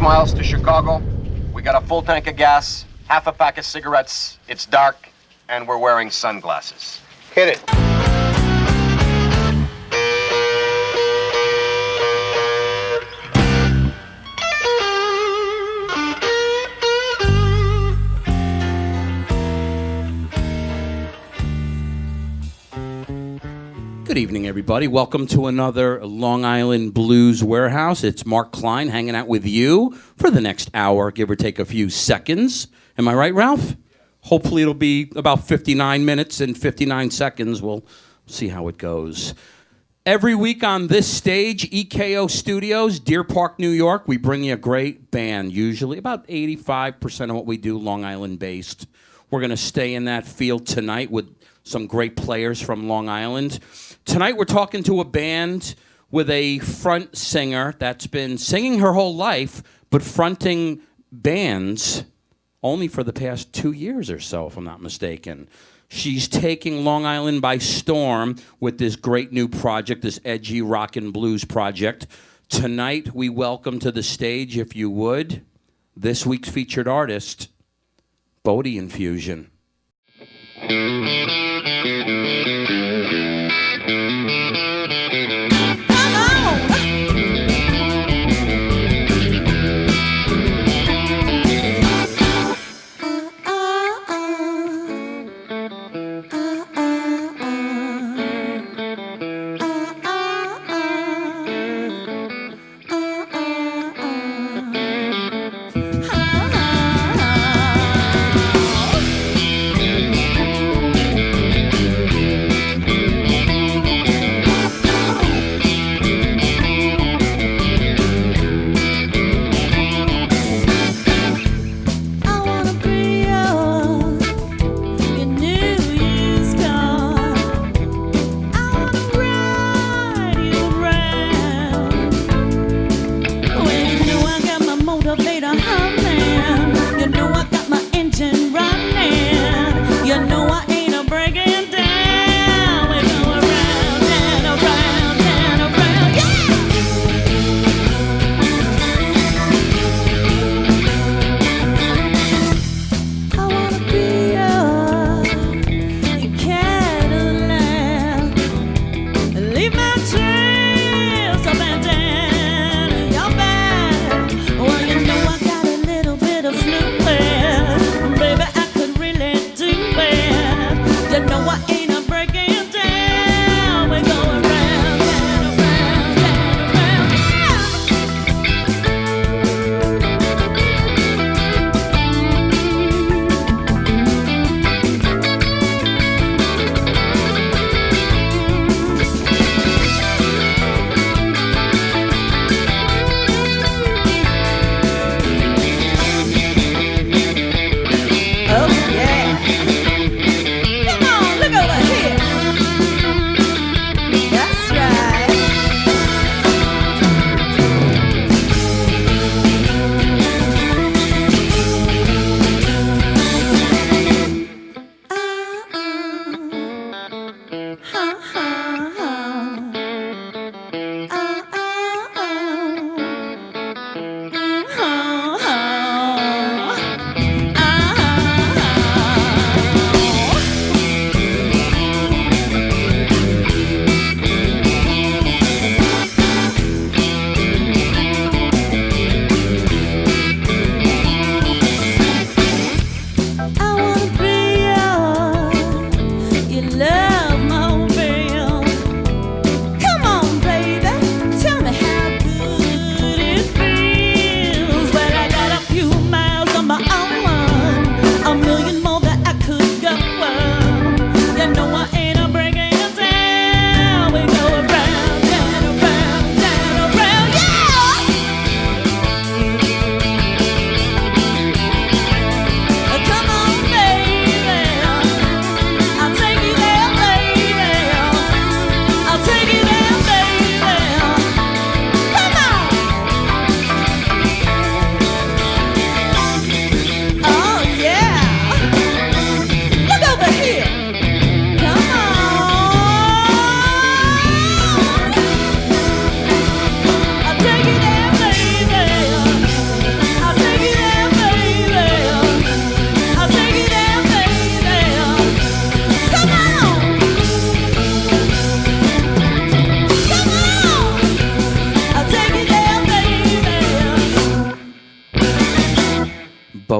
miles to Chicago. We got a full tank of gas, half a pack of cigarettes. It's dark, and we're wearing sunglasses. Hit it. Good evening, everybody. Welcome to another Long Island Blues Warehouse. It's Mark Klein hanging out with you for the next hour, give or take a few seconds. Am I right, Ralph? Hopefully it'll be about 59 minutes and 59 seconds. We'll see how it goes. Every week on this stage, EKO Studios, Deer Park, New York, we bring you a great band, usually about 85% of what we do Long Island based. We're going to stay in that field tonight with some great players from Long Island. Tonight we're talking to a band with a front singer that's been singing her whole life, but fronting bands only for the past 2 years or so, if I'm not mistaken. She's taking Long Island by storm with this great new project, this edgy rock and blues project. Tonight we welcome to the stage, if you would, this week's featured artist, Bodhi Infusion. Look at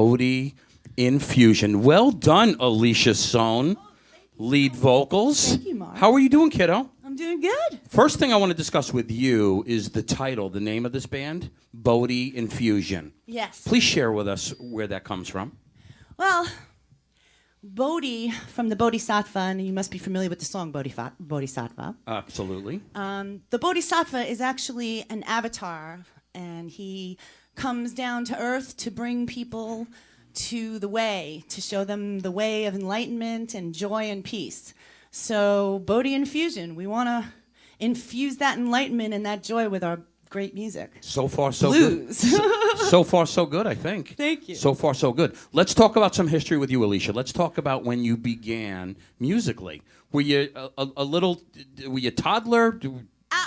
Bodhi Infusion. Well done, ALESHIA SOHN. Lead vocals. Thank you, Mark. How are you doing, kiddo? I'm doing good. First thing I want to discuss with you is the title, the name of this band, Bodhi Infusion. Yes. Please share with us where that comes from. Well, Bodhi from the Bodhisattva, and you must be familiar with the song Bodhisattva. Absolutely. The Bodhisattva is actually an avatar, and he comes down to earth to bring people to the way, to show them the way of enlightenment and joy and peace. So Bodhi Infusion, we want to infuse that enlightenment and that joy with our great music. So far, so Blues. good. So far, so good, I think. Thank you. So far, so good. Let's talk about some history with you, ALESHIA. Let's talk about when you began musically. Were you a little, were you a toddler?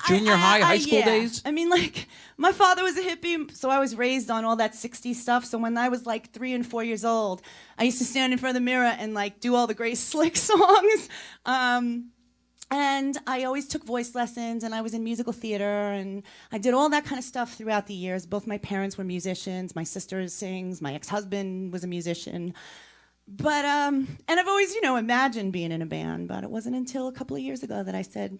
Junior high school yeah. days? I mean, like, my father was a hippie, so I was raised on all that 60s stuff. So when I was like 3 and 4 years old, I used to stand in front of the mirror and like do all the Grace Slick songs. And I always took voice lessons, and I was in musical theater, and I did all that kind of stuff throughout the years. Both my parents were musicians. My sister sings. My ex-husband was a musician. But, and I've always, imagined being in a band, but it wasn't until a couple of years ago that I said,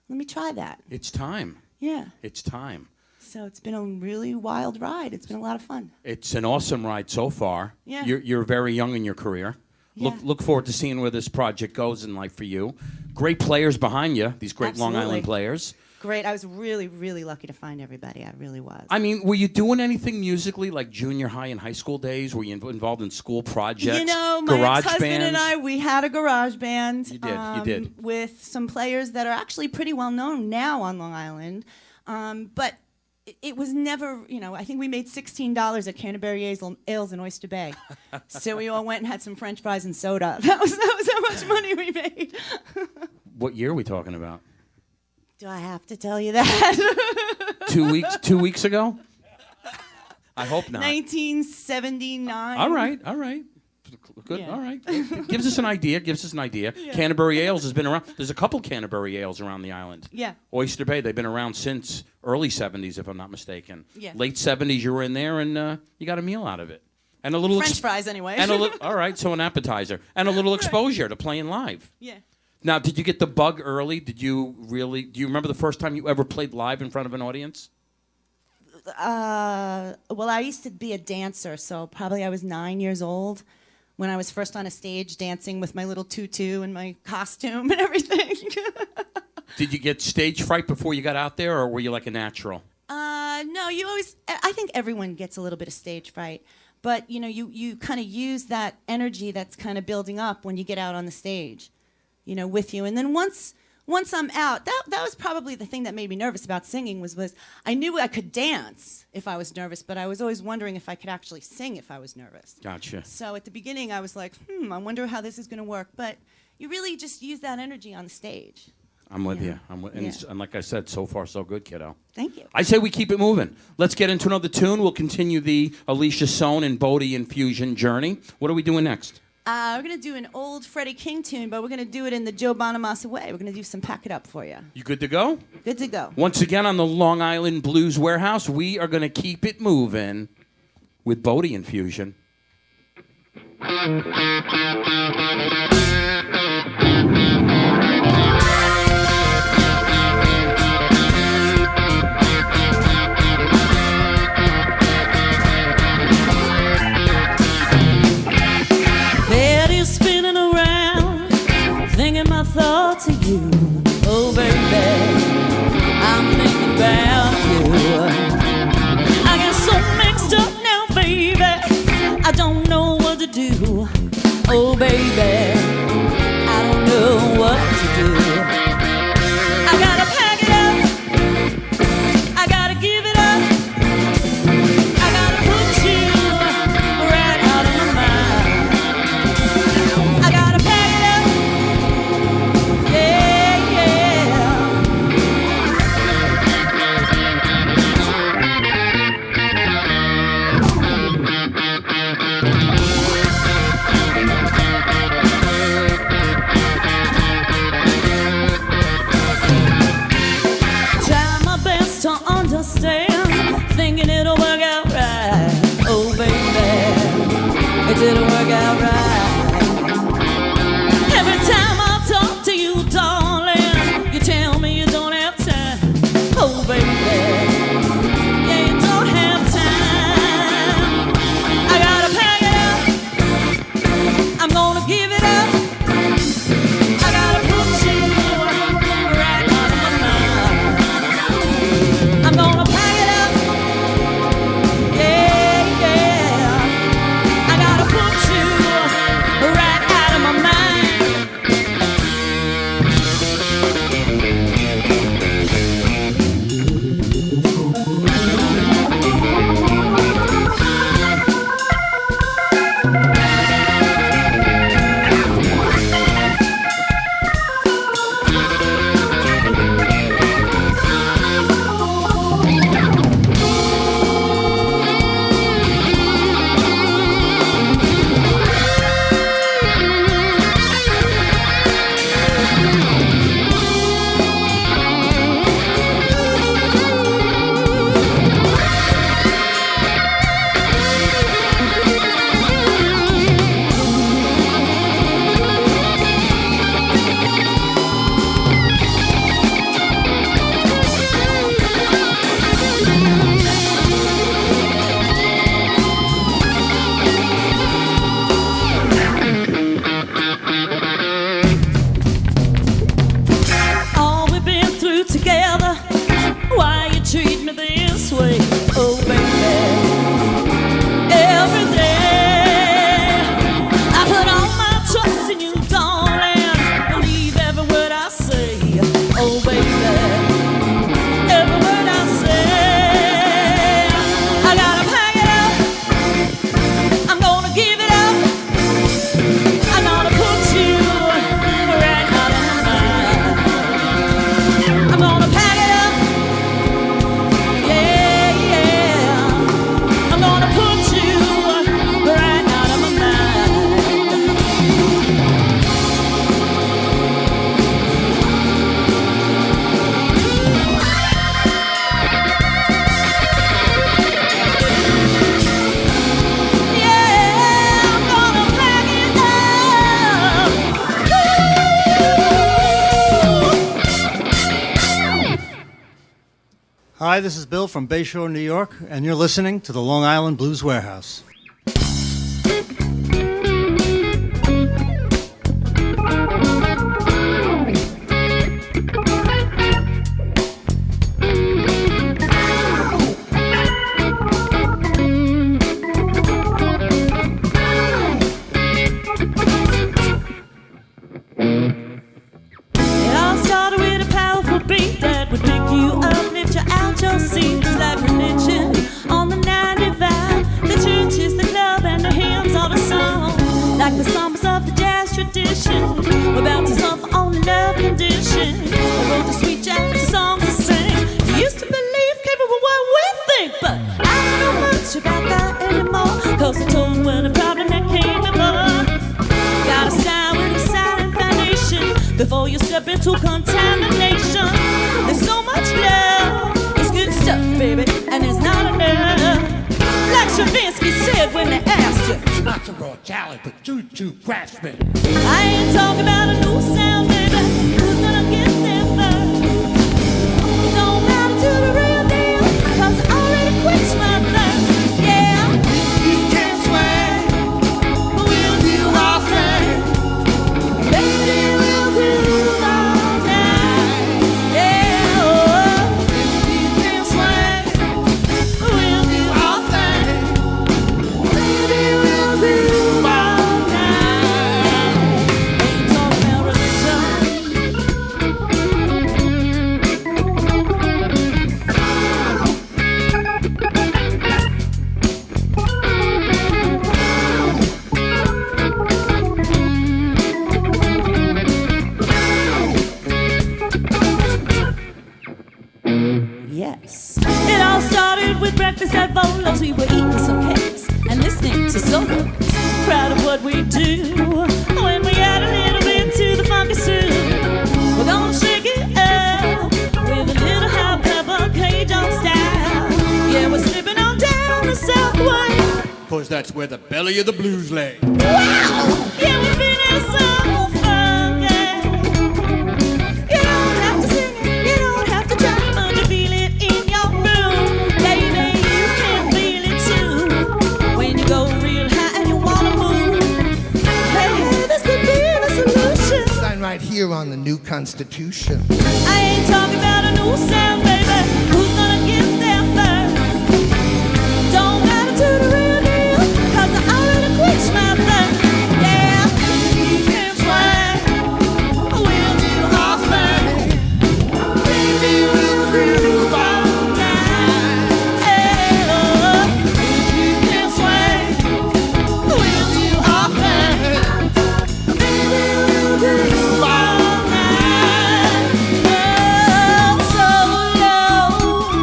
let me try that. It's time. Yeah. It's time. So it's been a really wild ride. It's been a lot of fun. It's an awesome ride so far. Yeah. You're very young in your career. Yeah. Look forward to seeing where this project goes in life for you. Great players behind you, these great Long Absolutely. Island players. Great. I was really, really lucky to find everybody. I really was. I mean, were you doing anything musically like junior high and high school days? Were you involved in school projects, my garage ex-husband bands? and I, we had a garage band. You did. With some players that are actually pretty well known now on Long Island. But it was never, I think we made $16 at Canterbury Ales in Oyster Bay. So we all went and had some French fries and soda. That was how much money we made. What year are we talking about? Do I have to tell you that? 2 weeks ago? I hope not. 1979. All right. Good. Yeah. All right. Gives us an idea. Yeah. Canterbury Ales has been around. There's a couple Canterbury Ales around the island. Yeah. Oyster Bay, they've been around since early 70s, if I'm not mistaken. Yeah. Late 70s, you were in there, and you got a meal out of it. And a little French fries, anyway. all right, so an appetizer. And a little exposure to playing live. Yeah. Now, did you get the bug early? Do you remember the first time you ever played live in front of an audience? Well, I used to be a dancer, so probably I was 9 years old when I was first on a stage dancing with my little tutu and my costume and everything. Did you get stage fright before you got out there, or were you like a natural? No, I think everyone gets a little bit of stage fright, but you kind of use that energy that's kind of building up when you get out on the stage, with you. And then once I'm out, that was probably the thing that made me nervous about singing was I knew I could dance if I was nervous, but I was always wondering if I could actually sing if I was nervous. Gotcha. So at the beginning, I was like, I wonder how this is going to work. But you really just use that energy on the stage. I'm with Yeah. you. Yeah. And like I said, so far so good, kiddo. Thank you. I say we keep it moving. Let's get into another tune. We'll continue the ALESHIA SOHN and Bodhi Infusion journey. What are we doing next? We're going to do an old Freddie King tune, but we're going to do it in the Joe Bonamassa way. We're going to do some Pack It Up for you. You good to go? Good to go. Once again on the Long Island Blues Warehouse, we are going to keep it moving with Bodhi Infusion. Spinning around, thinking my thoughts of you. Oh, baby, I'm thinking about you. I get so mixed up now, baby. I don't know what to do. Oh, baby, I don't know what to do. I gotta pack it up. I gotta give it up. I gotta put you right out of my mind. I gotta pack it up, yeah, yeah. Hi, this is Bill from Bayshore, New York, and you're listening to the Long Island Blues Warehouse. It all started with a powerful beat that would pick you up, lift you out your seat, just like religion on the 95. The church is the club and the hymns are the song, like the songs of the jazz tradition. We're about to suffer on the love condition. I wrote the sweet jazz songs to sing. We used to believe capable of what we think, but I don't know much about that anymore, cause I told you when the problem that came before. Gotta start with a silent foundation before you step into contamination. There's so much love, it's good stuff, baby, and it's not enough. Like Stravinsky said when they asked you, Not a raw challenge, but choo-choo craftsman. I ain't talking about a new sound, baby. Who's gonna get there first? It don't matter to the real deal, cause I already quenched my thirst. Yeah, You can't swing, but we'll do our thing. Baby, we'll do all night. Yeah, oh, you can't swing, but we'll do our thing. Baby, we'll do all night. Ain't talking about religion. Yes. It all started with breakfast at VOLO'S. We were eating some cakes and listening to SOHN. Proud of what we do. When we add a little bit to the funky soup, we're gonna shake it up with a little hot pepper Cajun style. Yeah, we're slipping on down the Southway. cause that's where the belly of the blues lay. Wow! Yeah, we're feeling so funky. You don't have to sing it, you don't have to try, but you feel it in your room. Baby, you can feel it too when you go real high and you wanna move. Hey, this could be the solution. Sign right here on the new Constitution. I ain't talking about a new sound, baby. Who's gonna get there first? Don't matter to the real deal, cause I already quenched my thirst. Yeah, you can swing, we'll do our thing. Baby, we'll groove all night. Hey, oh, you can swing, we'll do our thing. Baby, we'll groove all night. Oh, so low,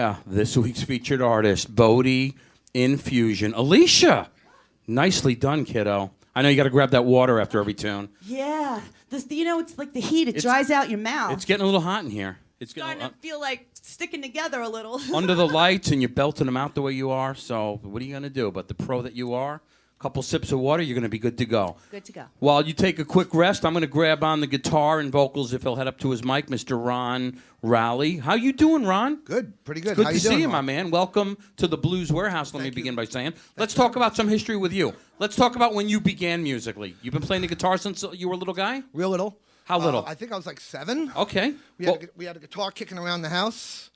Yeah, this week's featured artist, Bodhi Infusion. Alicia, nicely done, kiddo. I know you got to grab that water after every tune. Yeah. This, it's like the heat. It dries out your mouth. It's getting a little hot in here. It's starting to feel like sticking together a little. Under the lights, and you're belting them out the way you are. So what are you going to do? But the pro that you are, a couple sips of water, you're going to be good to go. Good to go. While you take a quick rest, I'm going to grab on the guitar and vocals, if he'll head up to his mic, Mr. Ron Raleigh. How you doing, Ron? Good, pretty good. It's good How to you doing, see you, Mark? my man. Welcome to the Blues Warehouse, let me begin by saying. Let's talk about some history with you. Let's talk about when you began musically. You've been playing the guitar since you were a little guy? Real little. How little? I think I was like 7. Okay. We had a guitar kicking around the house.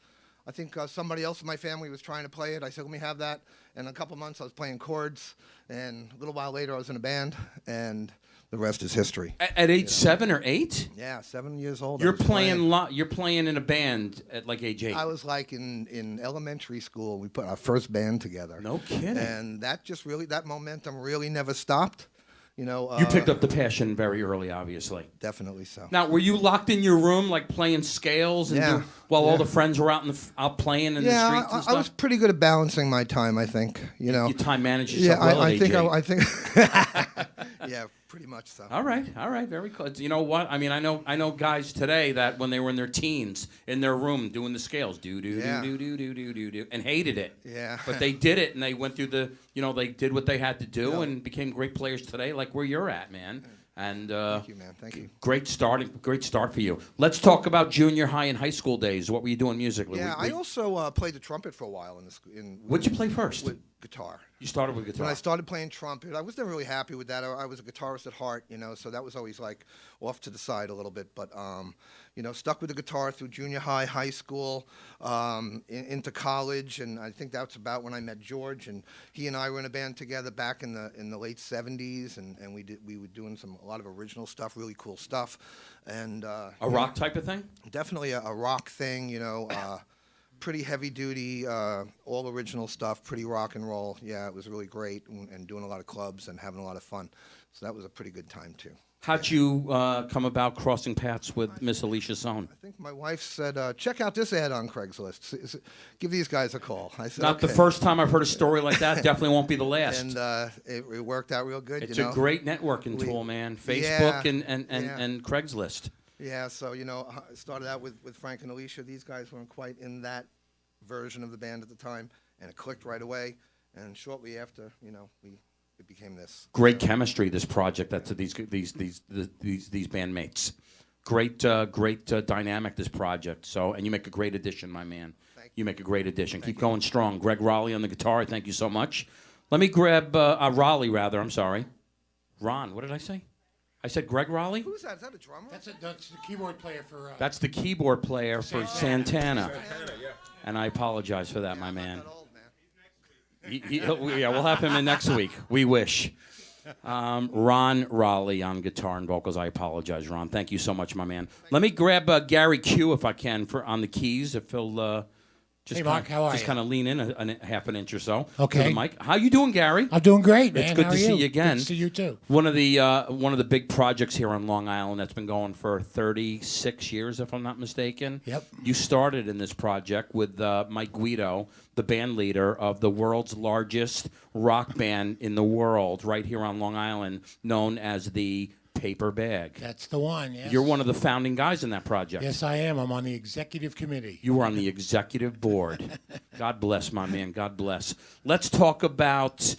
I think somebody else in my family was trying to play it. I said, let me have that. And in a couple months, I was playing chords. And a little while later, I was in a band. And the rest is history. At age 7 or 8? Yeah, 7 years old. You're playing in a band at like age 8. I was like in elementary school. We put our first band together. No kidding. And that momentum really never stopped. You picked up the passion very early, obviously. Definitely so. Now, were you locked in your room, like playing scales, and while all the friends were out playing in the streets and stuff? I was pretty good at balancing my time. I think Your time managed yourself well at age 8. I think. Yeah, pretty much so. All right, very cool. You know what? I mean, I know guys today that when they were in their teens, in their room doing the scales, do, and hated it. Yeah. But they did it, and they went through they did what they had to do, and became great players today, like where you're at, man. And thank you, man. Thank you. Great start for you. Let's talk about junior high and high school days. What were you doing musically? Yeah, I also played the trumpet for a while What'd you play first? With guitar. You started with guitar. When I started playing trumpet, I was never really happy with that. I was a guitarist at heart, so that was always like off to the side a little bit. But stuck with the guitar through junior high, high school, into college, and I think that's about when I met George, and he and I were in a band together back in the late '70s, and we were doing a lot of original stuff, really cool stuff, and a rock type of thing. Definitely a rock thing, pretty heavy duty, all original stuff, pretty rock and roll. Yeah, it was really great, and doing a lot of clubs and having a lot of fun. So that was a pretty good time too. How'd you come about crossing paths with Miss Alicia SOHN? I think my wife said, check out this ad on Craigslist. Give these guys a call. I said, Not the first time I've heard a story like that. Definitely won't be the last. And it worked out real good. It's a great networking tool, man. Facebook and Craigslist. Yeah, so, I started out with Frank and Alicia. These guys weren't quite in that version of the band at the time, and it clicked right away. And shortly after, it became this. Great chemistry, this project. That's these bandmates. Great dynamic, this project. So, and you make a great addition, my man. You make a great addition. Keep going strong. Greg Raleigh on the guitar. Thank you so much. Let me grab Raleigh, rather. I'm sorry. Ron. What did I say? I said Greg Raleigh. Who's that? Is that a drummer? That's the keyboard player for. That's the keyboard player for Santana. Yeah. And I apologize for that, my man. We'll have him in next week. We wish. Ron Raleigh on guitar and vocals. I apologize, Ron. Thank you so much, my man. Let me grab Gary Q, if I can, on the keys. If he'll Hey, Mark, how are you? Just kind of lean in a half an inch or so. Okay. To the mic. How you doing, Gary? I'm doing great, man. It's good How to are see you again. Good to see you too. One of the big projects here on Long Island that's been going for 36 years, if I'm not mistaken. Yep. You started in this project with Mike Guido, the band leader of the world's largest rock band in the world, right here on Long Island, known as the Paper Bag. That's the one, yes. You're one of the founding guys in that project. Yes, I am. I'm on the executive committee. You were on the executive board. God bless, my man. God bless. Let's talk about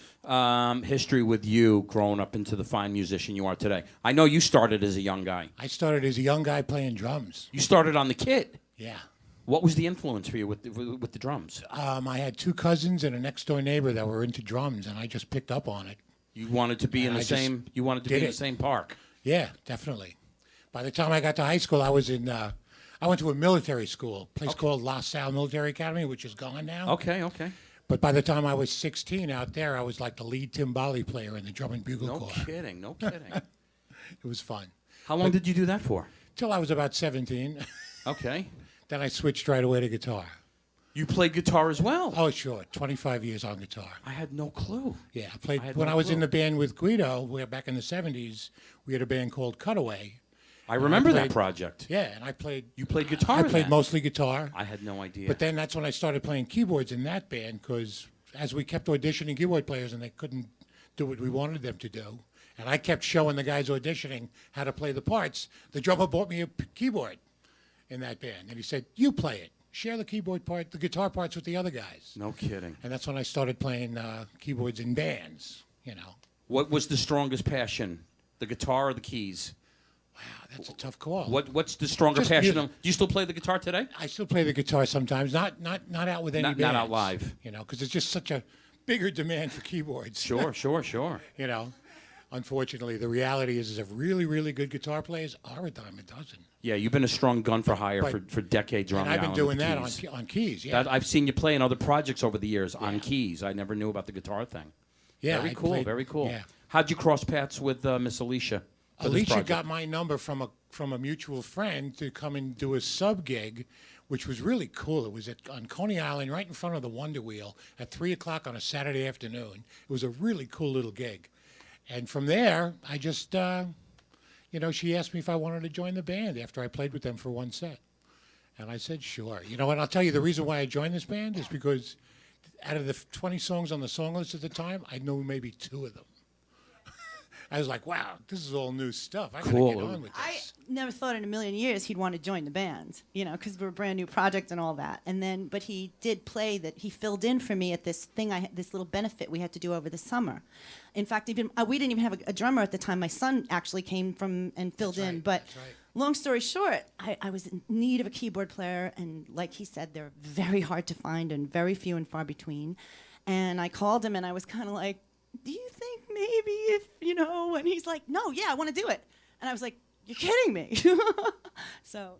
history with you growing up into the fine musician you are today. I know you started as a young guy. I started as a young guy playing drums. You started on the kit. Yeah. What was the influence for you with the drums? I had 2 cousins and a next-door neighbor that were into drums, and I just picked up on it. You wanted to be in the same. You wanted to be in the same park. Yeah, definitely. By the time I got to high school, I was in. I went to a military school, a place called La Salle Military Academy, which is gone now. Okay. But by the time I was 16 out there, I was like the lead timbali player in the drum and bugle No corps. kidding. It was fun. How long did you do that for? Till I was about 17. Okay. Then I switched right away to guitar. You played guitar as well. Oh, sure. 25 years on guitar. I had no clue. Yeah, I was in the band with Guido, back in the 70s, we had a band called Cutaway, I remember that played- project. Yeah, and I played. You played guitar I in played that? mostly guitar. I had no idea. But then that's when I started playing keyboards in that band because as we kept auditioning keyboard players and they couldn't do what we wanted them to do, and I kept showing the guys auditioning how to play the parts, the drummer bought me a keyboard in that band. And he said, you play it. Share the keyboard part, the guitar parts with the other guys. No kidding. And that's when I started playing keyboards in bands, you know. What was the strongest passion? The guitar or the keys? Wow, that's a tough call. What's the stronger Just passion? music. Do you still play the guitar today? I still play the guitar sometimes, not out with any Not bands. out live. You know, because it's just such a bigger demand for keyboards. Sure, sure. You know, unfortunately, the reality is that really, really good guitar players are a dime a dozen. Yeah, you've been a strong gun for hire But- for decades around And I've been Island doing with that keys. on keys, yeah. I've seen you play in other projects over the years on keys. I never knew about the guitar thing. Yeah, Very I cool, played- very cool. yeah. How'd you cross paths with Miss Alicia? for this Alicia project? got my number from a mutual friend to come and do a sub gig, which was really cool. It was on Coney Island, right in front of the Wonder Wheel, at 3:00 on a Saturday afternoon. It was a really cool little gig, and from there, I just, she asked me if I wanted to join the band after I played with them for one set, and I said sure. You know, and I'll tell you the reason why I joined this band is because out of the 20 songs on the song list at the time, I knew maybe 2 of them. I was like, wow, this is all new stuff. I Cool. gotta get on with I this. never thought in a million years he'd want to join the band, because we're a brand new project and all that. And then, but he did play that. He filled in for me at this thing, this little benefit we had to do over the summer. In fact, we didn't even have a drummer at the time. My son actually came from and filled in. right, But that's right. long story short, I was in need of a keyboard player, and like he said, they're very hard to find and very few and far between. And I called him, and I was kind of like, do you think maybe if, and he's like, no, yeah, I want to do it. And I was like, you're kidding me. So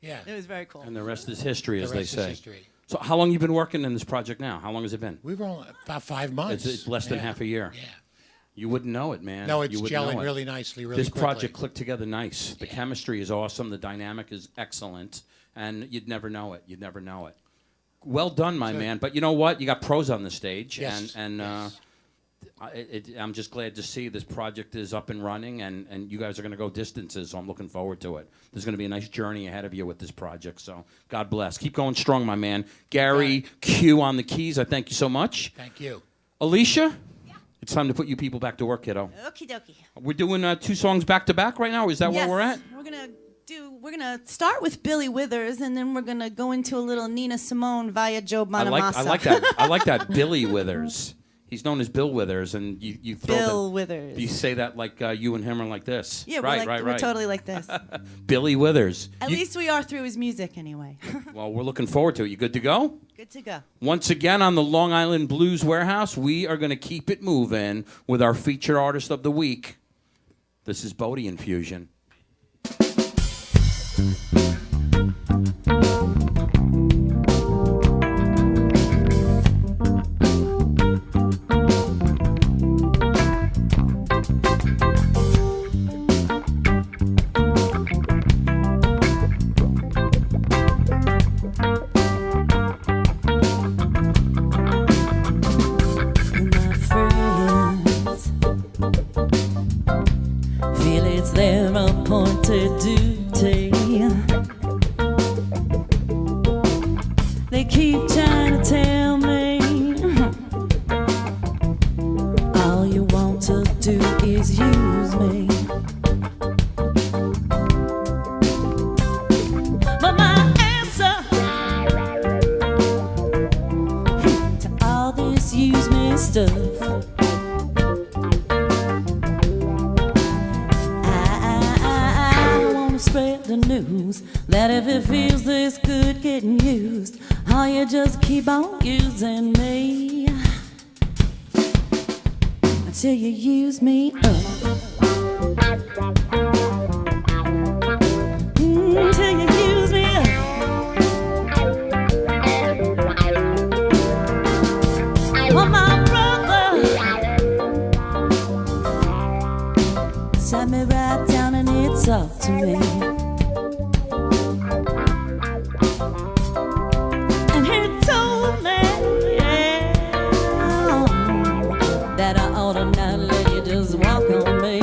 Yeah. it was very cool. And the rest is history, as The they rest is say. history. So how long you been working in this project now? How long has it been? We were only about 5 months. It's less than Yeah. half a year. Yeah. You wouldn't know it, man. No, it's You wouldn't gelling know it. really nicely, really This quickly. project clicked together nice. The chemistry is awesome. The dynamic is excellent. And you'd never know it. You'd never know it. Well done, my man. But you know what? You got pros on the stage. Yes. And Yes. I'm just glad to see this project is up and running. And you guys are going to go distances. So I'm looking forward to it. There's going to be a nice journey ahead of you with this project. So God bless. Keep going strong, my man. Gary Q on the keys. I thank you so much. Thank you. Alicia? It's time to put you people back to work, kiddo. Okie dokie. We're doing 2 songs back to back right now. Is that Yes, where we're at? We're gonna start with Billy Withers, and then we're gonna go into a little Nina Simone via Joe Bonamassa. I like that. I like that. Billy Withers. He's known as Bill Withers, and you throw Bill Withers. You say that like you and him are like this. Yeah, right, we're totally like this. Billy Withers. At least we are through his music anyway. Well, we're looking forward to it. You good to go? Good to go. Once again on the Long Island Blues Warehouse, we are going to keep it moving with our featured artist of the week. This is Bodhi Infusion. My friends feel it's their appointed duty. They keep trying to tell me all you want to do is use me. But my answer to all this use me stuff, I wanna spread the news that if it feels this good getting used, oh, you just keep on using me until you use me up. Until you use me up. Oh, my brother sat me right down and he talked to me. And he told me, that I ought to not let you just walk on me.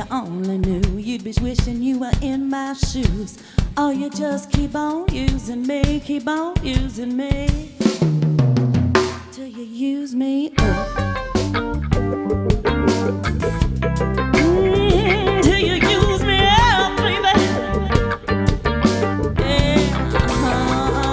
you only knew, you'd be wishing you were in my shoes. Oh, you just keep on using me, keep on using me, till you use me up. Till you use me up, baby. Yeah, till you use me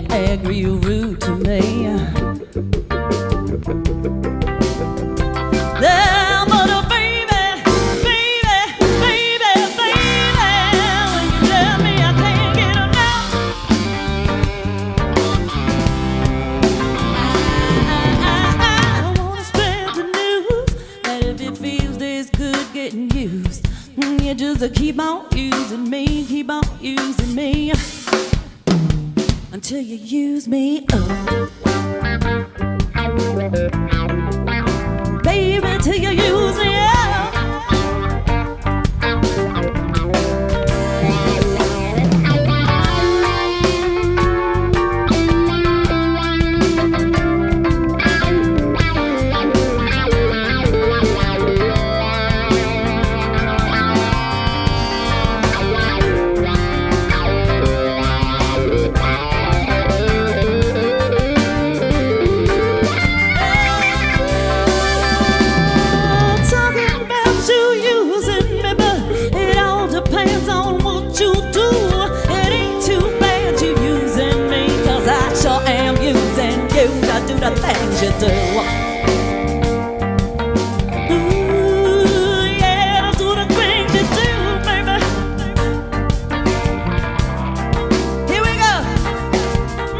angry, you rude to me. There, but oh, baby, baby, baby, baby, when you love me, I can't get enough. I wanna spread the news that if it feels this good getting used, you just keep on using me, keep on using me, until you use me up. Baby, till you use me up. The things you do. Ooh, yeah, I do the things you do, baby. Here we go.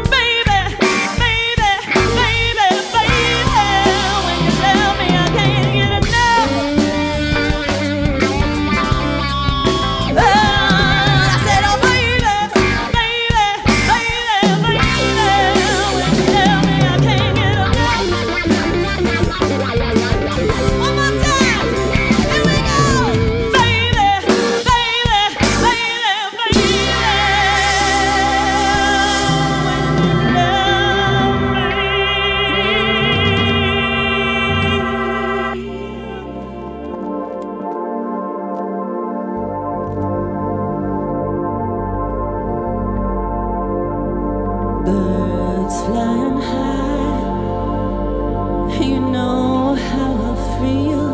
Baby, baby, baby, baby, when you love me, I can't get enough. I said, oh, baby, baby, baby, baby, when you love me, I can't. One more time. Here we go. Baby, baby, baby, baby. Birds flying high, you know how I feel.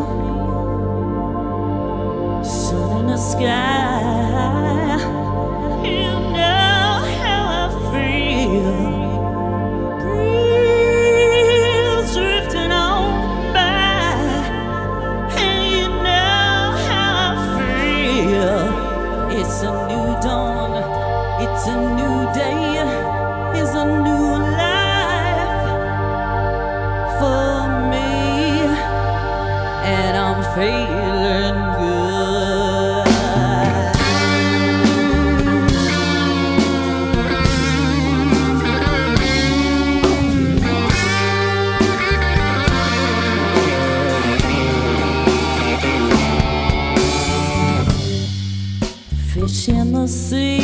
Sun in the sky, you know how I feel. Breeze drifting on by, and you know how I feel. It's a new dawn, it's a new day, it's a new life for me, and I'm feeling good. Fish in the sea,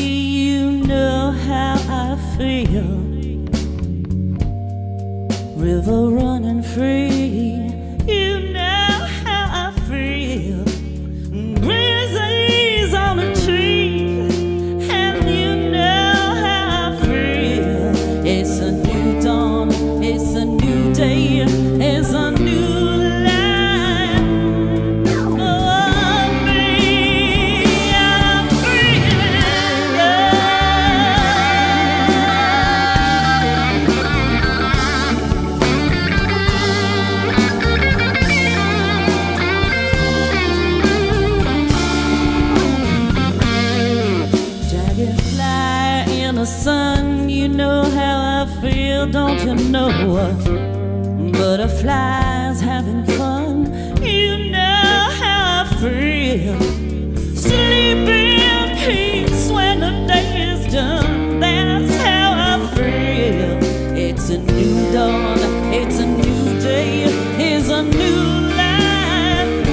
you know how I feel. River running free, you know how I feel. Breezes on a tree, and you know how I feel. It's a new dawn, it's a new day, feel, don't you know? Butterflies having fun. You know how I feel. Sleep in peace when the day is done. That's how I feel. It's a new dawn, it's a new day, it's a new life.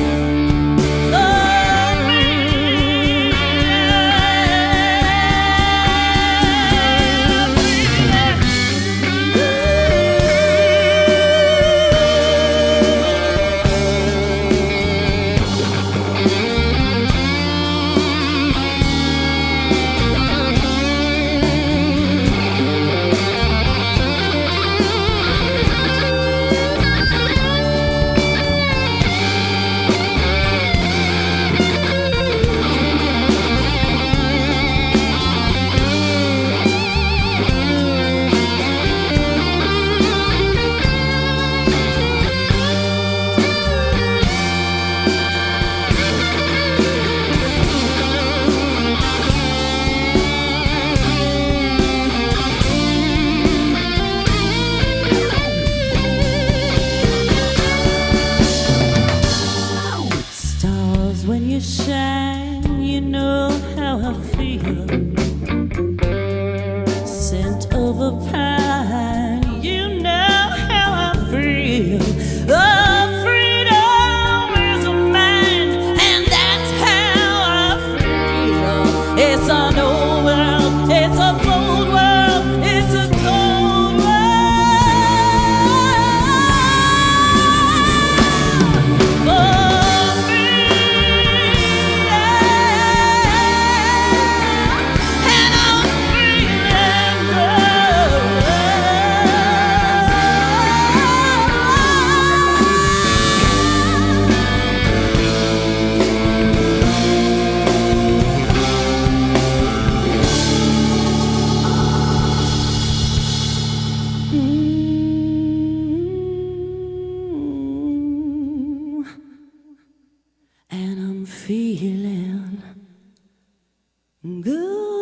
Oh, stars, when you shine, you know how I feel. Scent of a pine, you know how I feel. Oh, freedom is mine, and that's how I feel. It's an old world, it's a bold world, it's a cold world. For me, and I'm feeling and I'm feeling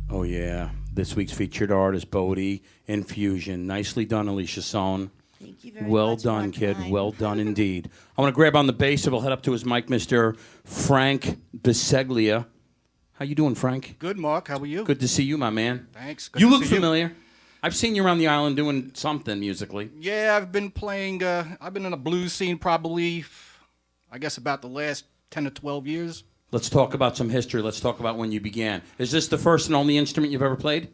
Oh, yeah. This week's featured artist, Bodhi Infusion. Nicely done, Alicia SOHN. Thank you very Well much. done, Mark kid. Klein. Well done indeed. I want to grab on the bass, and we'll head up to his mic, Mr. Frank BISCEGLIA. How you doing, Frank? Good, Mark. How are you? Good to see you, my man. Thanks. Good You to look see familiar. I've seen you around the island doing something musically. Yeah, I've been playing. I've been in a blues scene probably, I guess, about the last 10 to 12 years. Let's talk about some history. Let's talk about when you began. Is this the first and only instrument you've ever played?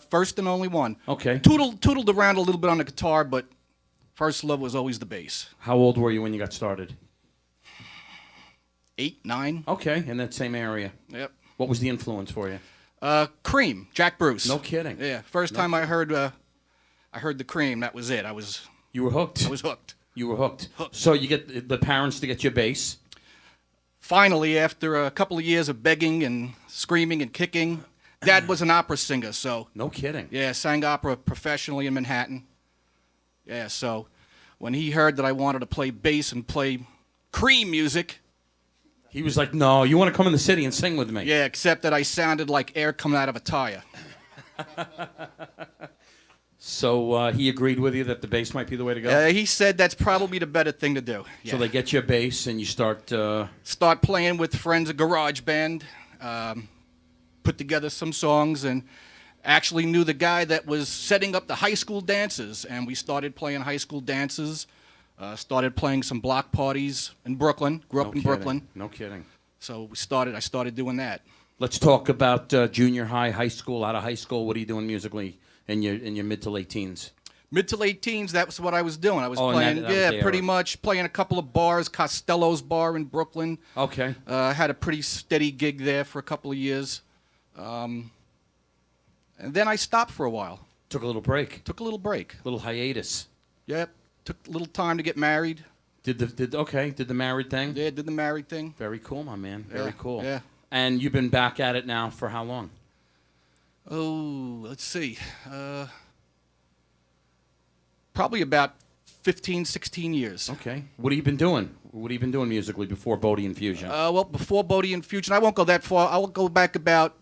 First and only one. Okay. Tootled around a little bit on the guitar, but first love was always the bass. How old were you when you got started? 8, 9. Okay, in that same area. Yep. What was the influence for you? Cream, Jack Bruce. No kidding. Yeah. First time I heard the Cream. That was it. You were hooked. I was hooked. You were hooked. So you get the parents to get you a bass. Finally, after a couple of years of begging and screaming and kicking, Dad was an opera singer, so No kidding. yeah, sang opera professionally in Manhattan. Yeah, so when he heard that I wanted to play bass and play Cream music, He was like, no, you want to come in the city and sing with me? yeah, except that I sounded like air coming out of a tire. So he agreed with you that the bass might be the way to go? He said that's probably the better thing to do. Yeah. So they get you a bass and you start... Start playing with friends, a garage band, put together some songs, and actually knew the guy that was setting up the high school dances, and we started playing high school dances, started playing some block parties in Brooklyn, grew up in kidding. Brooklyn, No kidding. so I started doing that. Let's talk about junior high, high school. Out of high school, what are you doing musically in your mid to late teens? Mid to late teens, that was what I was doing. I was Oh, and playing, that was yeah, the pretty era. much playing a couple of bars, Costello's Bar in Brooklyn. Okay. Had a pretty steady gig there for a couple of years. And then I stopped for a while. Took a little break. Took a little break. Little hiatus. Yep. Took a little time to get married. Did the married thing? Yeah, did the married thing. Very cool, my man. Very Yeah, cool. yeah. And you've been back at it now for how long? Oh, let's see. Probably about 15, 16 years. Okay. What have you been doing? What have you been doing musically before Bodhi Infusion? Well, before Bodhi Infusion, I won't go that far. I will go back about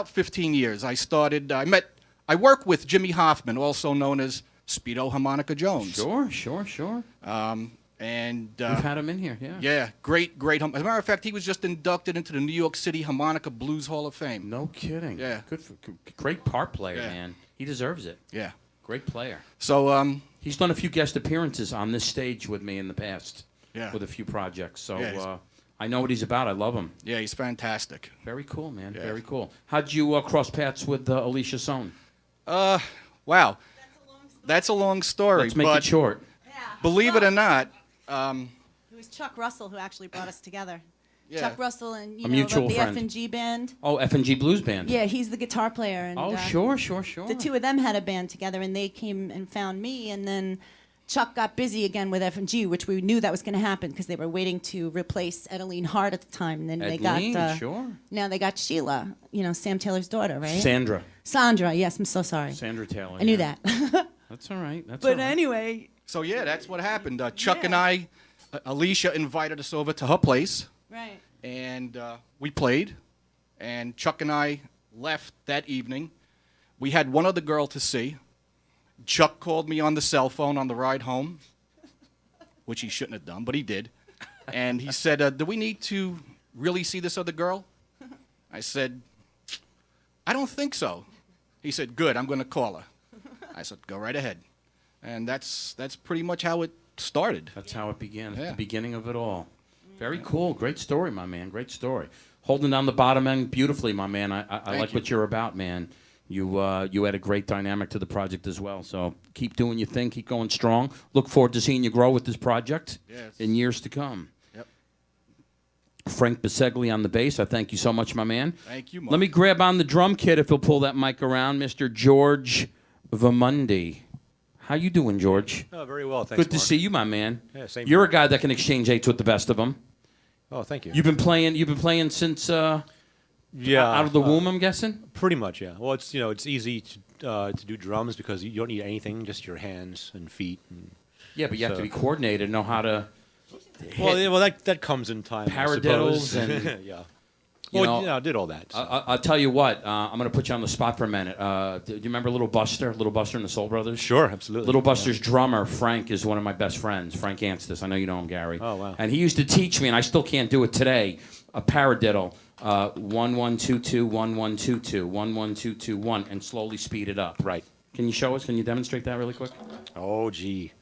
15 years. I work with Jimmy Hoffman, also known as Speedo Harmonica Jones. Sure. And We've had him in here, yeah. yeah, great. As a matter of fact, he was just inducted into the New York City Harmonica Blues Hall of Fame. No kidding. Yeah. Great part player, Yeah. man. He deserves it. Yeah. Great player. So, He's done a few guest appearances on this stage with me in the past. Yeah. With a few projects. So Yeah, I know what he's about. I love him. yeah, he's fantastic. Very cool, man. Yeah. Very cool. How'd you cross paths with ALESHIA SOHN? Wow. That's a long story. Let's make but it short. Believe it or not, It was Chuck Russell who actually brought us together. Yeah. Chuck Russell and A mutual the friend. F&G band. Oh, F&G Blues Band. Yeah, he's the guitar player. And, Oh, sure. The two of them had a band together, and they came and found me, and then Chuck got busy again with F&G, which we knew that was going to happen because they were waiting to replace Edeline Hart at the time. And then they got sure. Now they got Sheila, Sam Taylor's daughter, right? Sandra. Yes, I'm so sorry. Sandra Taylor. I knew yeah. that. That's all right. That's But all right. anyway, so yeah, that's what happened. Chuck and I, ALESHIA invited us over to her place. right. And we played, and Chuck and I left that evening. We had one other girl to see. Chuck called me on the cell phone on the ride home, which he shouldn't have done, but he did. And he said, do we need to really see this other girl? I said, I don't think so. He said, good, I'm going to call her. I said, go right ahead. And that's pretty much how it started. That's how it began. At Yeah. the beginning of it all. Very cool. Great story, my man. Great story. Holding down the bottom end beautifully, my man. I like you. what you're about, man. You had a great dynamic to the project as well. So keep doing your thing. Keep going strong. Look forward to seeing you grow with this project in years to come. Yep. Frank BISCEGLIA on the bass. I thank you so much, my man. Thank you, Mark. Let me grab on the drum kit if you'll pull that mic around, Mr. George VAHAMONDE. How you doing, George? Oh, very well, thanks, Good to Mark. see you, my man. Yeah, same You're here. a guy that can exchange eights with the best of them. Oh, thank you. You've been playing since out of the womb, I'm guessing. Pretty much, yeah. Well, it's easy to do drums because you don't need anything, just your hands and feet. And Yeah, but you have to So- be coordinated, know how to. well, that comes in time. I Paradiddles suppose. and- yeah. You Well, know, I did all that. So. I'll tell you what. I'm going to put you on the spot for a minute. Do you remember Little Buster and the Soul Brothers? Sure, absolutely. Little Buster's drummer, Frank, is one of my best friends. Frank Anstis. I know you know him, Gary. Oh, wow. And he used to teach me, and I still can't do it today, a paradiddle. 1-1-2-2, 1-1-2-2, 1-1-2-2-1, and slowly speed it up. Right. Can you show us? Can you demonstrate that really quick? Oh, gee.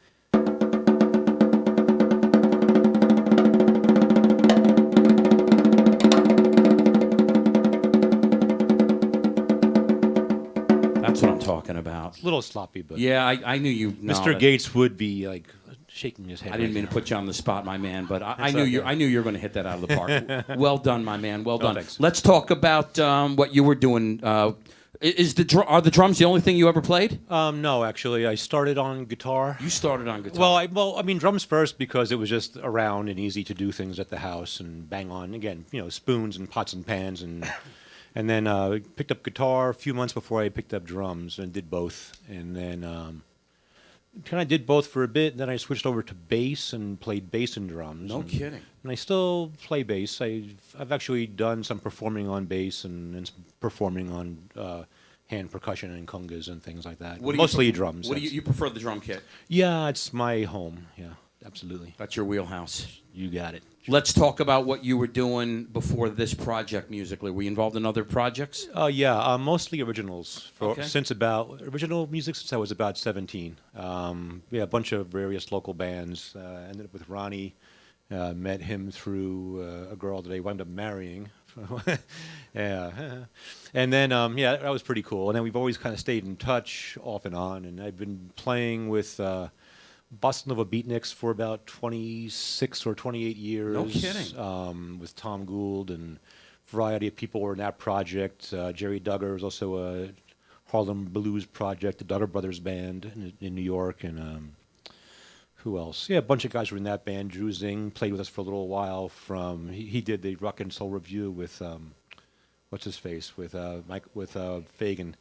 That's what I'm talking about. A little sloppy, but Yeah, I knew you. No, Mr. that- Gates would be like shaking his head. I didn't right mean to now. put you on the spot, my man, but I That's knew okay. I knew you were going to hit that out of the park. Well done, my man. Well done. thanks. Let's talk about what you were doing. Are the drums the only thing you ever played? No, actually, I started on guitar. You started on guitar. Well, I mean, drums first because it was just around and easy to do things at the house and bang on again, spoons and pots and pans and then picked up guitar a few months before I picked up drums and did both, and then kind of did both for a bit. Then I switched over to bass and played bass and drums. No kidding. And I still play bass. I've actually done some performing on bass and some performing on hand percussion and congas and things like that. Mostly drums. What do you prefer the drum kit? Yeah, it's my home. Yeah, absolutely. That's your wheelhouse. You got it. Let's talk about what you were doing before this project musically. Were you involved in other projects? Yeah, mostly originals. Okay. Original music since I was about 17. Yeah, a bunch of various local bands. Ended up with Ronnie. Met him through a girl that I wound up marrying. Yeah, and then yeah, that was pretty cool. And then we've always kind of stayed in touch off and on. And I've been playing with Bossa Nova Beatniks for about 26 or 28 years. No kidding. With Tom Gould and a variety of people were in that project. Jerry Duggar was also a Harlem Blues project, the Duggar Brothers Band in New York, and who else? Yeah, a bunch of guys were in that band. Drew Zing played with us for a little while. He did the Rock and Soul Review with what's his face with Fagan,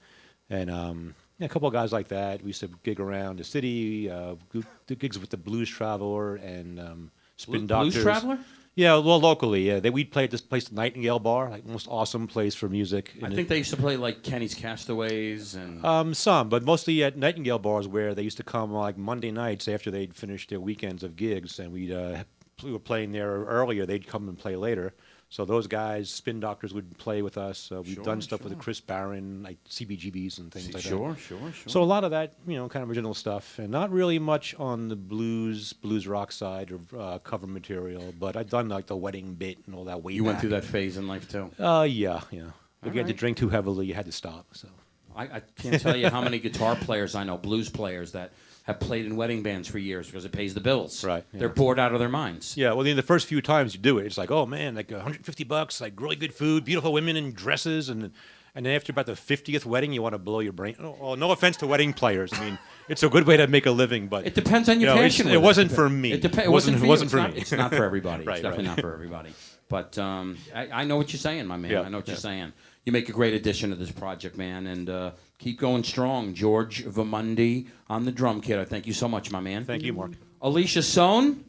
and Yeah, a couple of guys like that. We used to gig around the city, do gigs with the Blues Traveler and Spin Doctors. Blues Traveler? Yeah, well, locally, yeah. We'd play at this place, the Nightingale Bar, like most awesome place for music. I think they used to play like Kenny's Castaways and... Some, but mostly at Nightingale Bars where they used to come like Monday nights after they'd finished their weekends of gigs, and we were playing there earlier. They'd come and play later. So those guys, Spin Doctors, would play with us. We've done stuff with Chris Barron, like CBGBs and things like that. Sure. So a lot of that, kind of original stuff, and not really much on the blues rock side or cover material. But I've done like the wedding bit and all that way You back. went through that phase in life too? Yeah. If you had to drink too heavily, you had to stop. So I can't tell you how many guitar players I know, blues players, that have played in wedding bands for years because it pays the bills. Right. They're bored out of their minds. Yeah, well, the first few times you do it, it's like, oh man, like $150, like really good food, beautiful women in dresses, and then after about the 50th wedding, you want to blow your brain. Oh, no offense to wedding players. I mean, it's a good way to make a living, but it depends on your passion. It wasn't for me. It wasn't for me. me. It's not for everybody. Right, It's definitely right. not for everybody. But I know what you're saying, my man. Yeah, I know what you're yeah. saying. You make a great addition to this project, man, and keep going strong. George VAHAMONDE on the drum kit. I thank you so much, my man. Thank you, Mark. Alicia SOHN,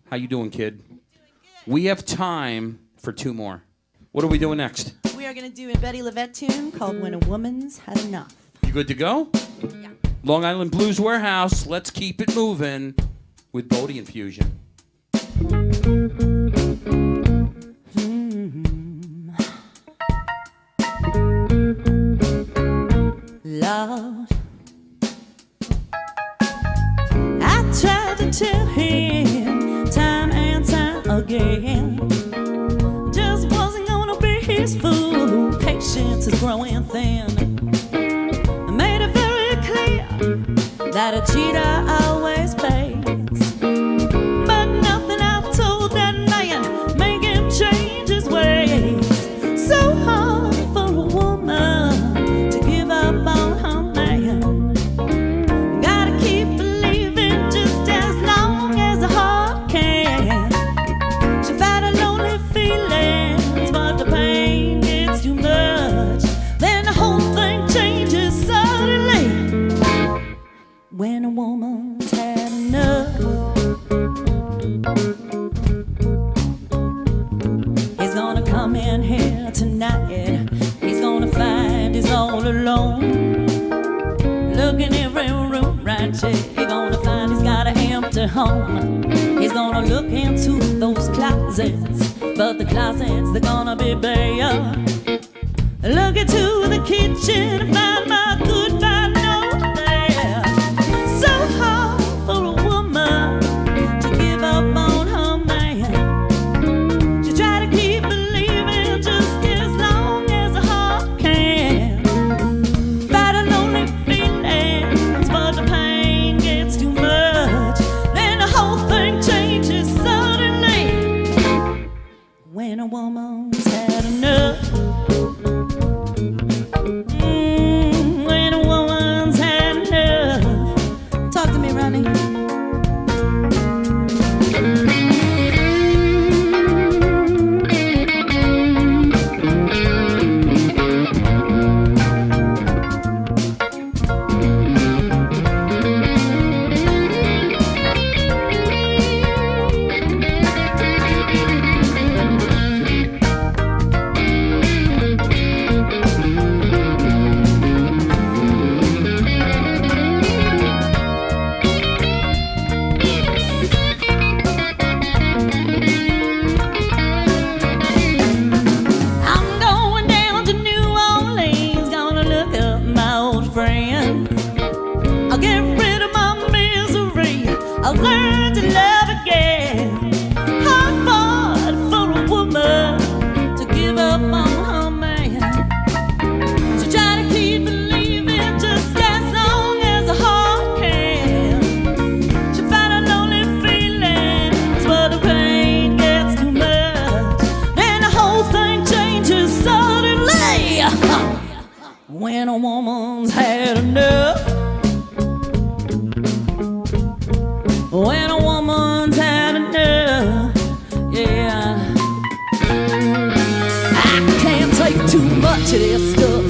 how you doing, kid? We have time for 2 more. What are we doing next? We are going to do a Betty LaVette tune called When a Woman's Had Enough. You good to go? Yeah. Long Island Blues Warehouse. Let's keep it moving with Bodhi Infusion. Lord, I tried to tell him time and time again, just wasn't gonna be his fool. Patience is growing thin. I made it very clear that a cheater always pays, but nothing I told that man make him change his ways. So hard for a woman to give up on her man. Gotta keep believing just as long as the heart can. She fight a lonely feelings, but the pain gets too much. Then the whole thing changes suddenly when a woman's had enough. He's gonna come in here tonight. He's gonna find he's all alone. Look in every room, right there. You're gonna find he's got an empty home. He's gonna look into those closets, but the closets, they're gonna be bare. Look into the kitchen and find my goodbye note there. So hard for a woman to give up on her man. She try to keep believing just as long as the heart can. Fight a lonely feelings, but the pain gets too much. Then the whole thing changes suddenly when a woman's had enough. When a woman's had enough. Talk to me, Ronnie. I'm going down to New Orleans, gonna look up my old friend. I'll get rid of my misery, I'll learn to love again. Hard for a woman to give up on her man. She try to keep believing just as long as the heart can. She fight a lonely feelings, but the pain gets too much. Then the whole thing changes suddenly when a woman's had enough. When a woman's had enough, yeah. I can't take too much of this stuff.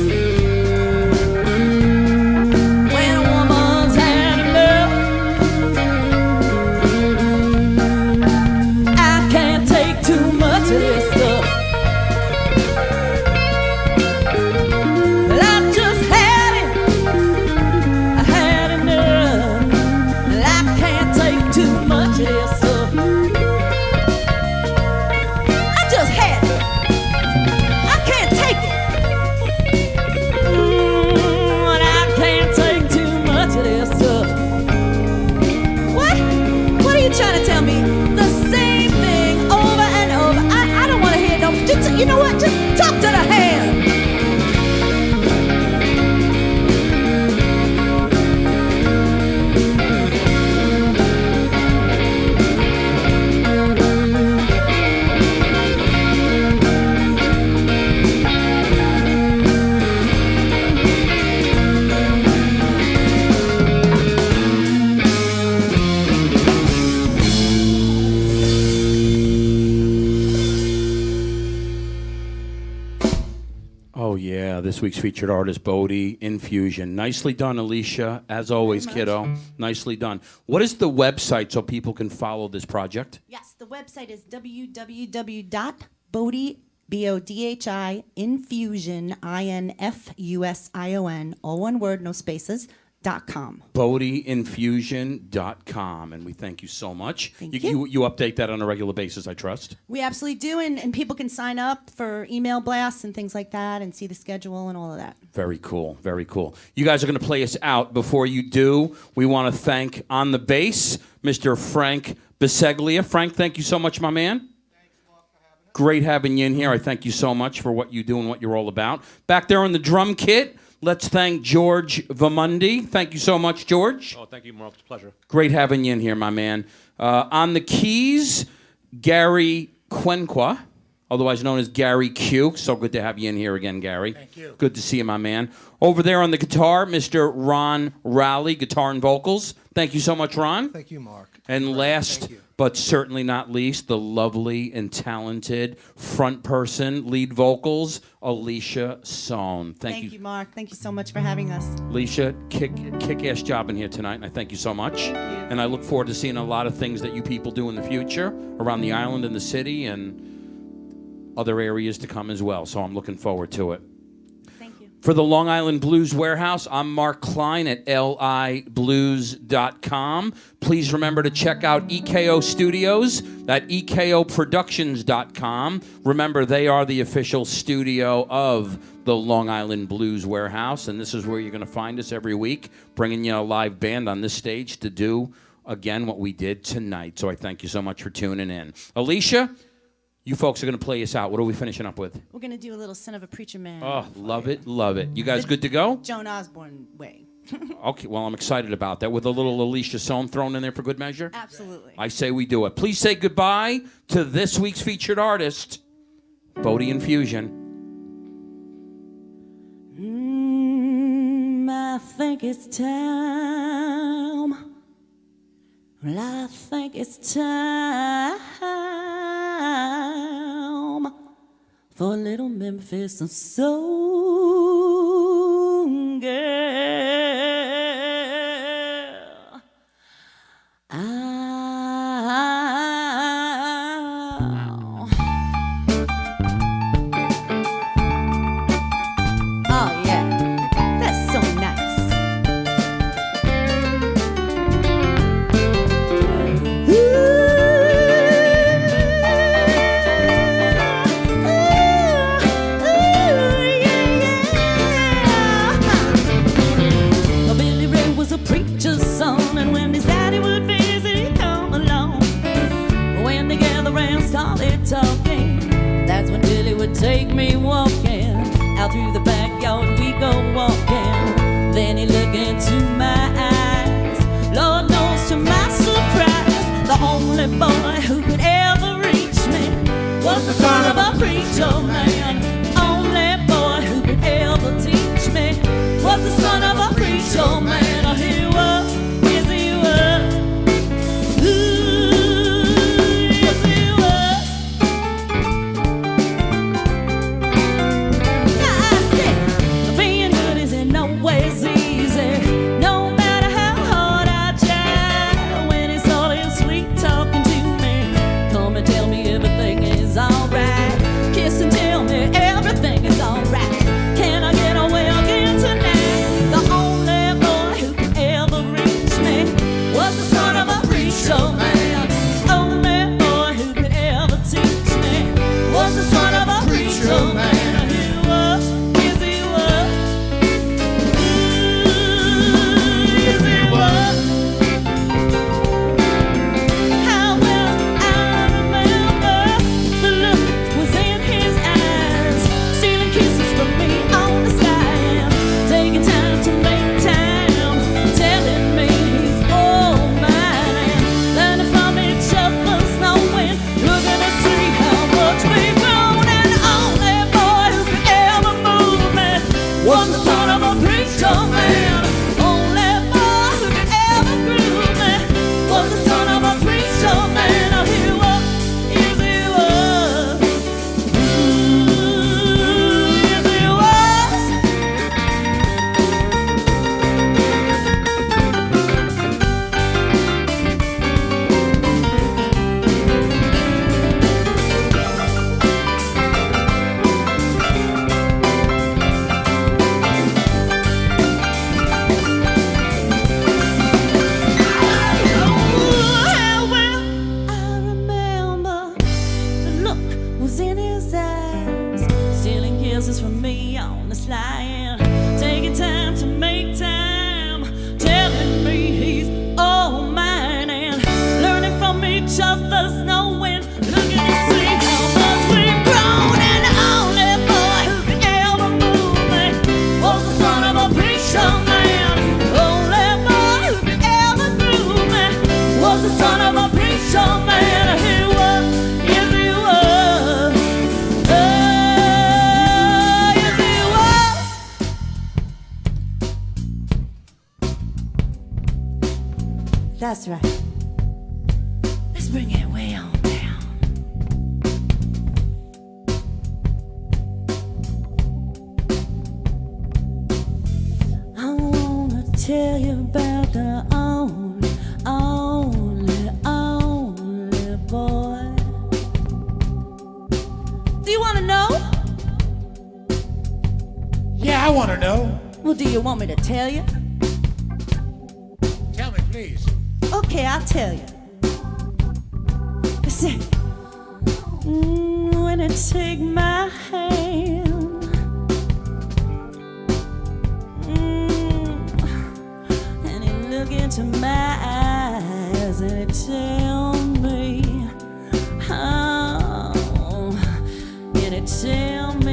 You know what? Just talk to the hand. Oh, yeah, this week's featured artist, Bodhi Infusion. Nicely done, Alicia. As always, kiddo. Nicely done. What is the website so people can follow this project? Yes, the website is www.bodhi, B-O-D-H-I, infusion, I-N-F-U-S-I-O-N, all one word, no spaces, .com. BodhiInfusion.com, and we thank you so much. Thank You update that on a regular basis, I trust. We absolutely do, and people can sign up for email blasts and things like that and see the schedule and all of that. Very cool, very cool. You guys are going to play us out. Before you do, we want to thank, on the bass, Mr. Frank BISCEGLIA. Frank, thank you so much, my man. Thanks, Mark, for having us. Great having you in here. I thank you so much for what you do and what you're all about. Back there on the drum kit, let's thank George VAHAMONDE. Thank you so much, George. Oh, thank you, Mark. It's a pleasure. Great having you in here, my man. On the keys, Gary Quenqua, otherwise known as Gary Q. So good to have you in here again, Gary. Thank you. Good to see you, my man. Over there on the guitar, Mr. Ron Raleigh, guitar and vocals. Thank you so much, Ron. Thank you, Mark. And last, Thank you. but certainly not least, the lovely and talented front person, lead vocals, ALESHIA SOHN. Thank you, Mark. Thank you so much for having us. ALESHIA, kick-ass job in here tonight, and I thank you so much. And I look forward to seeing a lot of things that you people do in the future around the island and the city and other areas to come as well. So I'm looking forward to it. Thank you. For the Long Island Blues Warehouse, I'm Mark Klein at liblues.com. Please remember to check out EKO Studios at ekoproductions.com. Remember, they are the official studio of the Long Island Blues Warehouse, and this is where you're going to find us every week, bringing you a live band on this stage to do, again, what we did tonight. So I thank you so much for tuning in. Alicia, you folks are going to play us out. What are we finishing up with? We're going to do a little Son of a Preacher Man. Oh, love it, love it. You guys good to go? Joan Osborne way. Okay, well, I'm excited about that. With a little ALESHIA SOHN thrown in there for good measure? Absolutely. I say we do it. Please say goodbye to this week's featured artist, Bodhi Infusion. I think it's time. Well, I think it's time for a little Memphis soul girl. Oh, yeah. That's so nice. Well, Billy Ray was a preacher's son, and when his daddy would visit, he'd come along. When they gathered around, started talking, that's when Billy would take me walking. Out through the backyard we go walking. Then he looked into my eyes. Lord knows to my surprise, the only boy who could ever reach me was the son of a preacher man. Only boy who could ever teach me was the son of a preacher man. Oh, he was, yes he was. Ooh, yes he was. I said, on the slide, taking time to make time, telling me he's all mine, and learning from each other's knowing, looking to see how much we've grown. And the only boy who could ever move me was the son of a preacher man. Only boy who could ever groove me was the son of a preacher man. He was, yes he was. Oh, yes he was. That's right. Let's bring it way on down. I wanna tell you about the only boy. Do you wanna know? Yeah, I want to know. Well, do you want me to tell you? Tell me, please. Okay, I'll tell you. Listen, when you take my hand, and you look into my eyes and you tell me, oh, and you tell me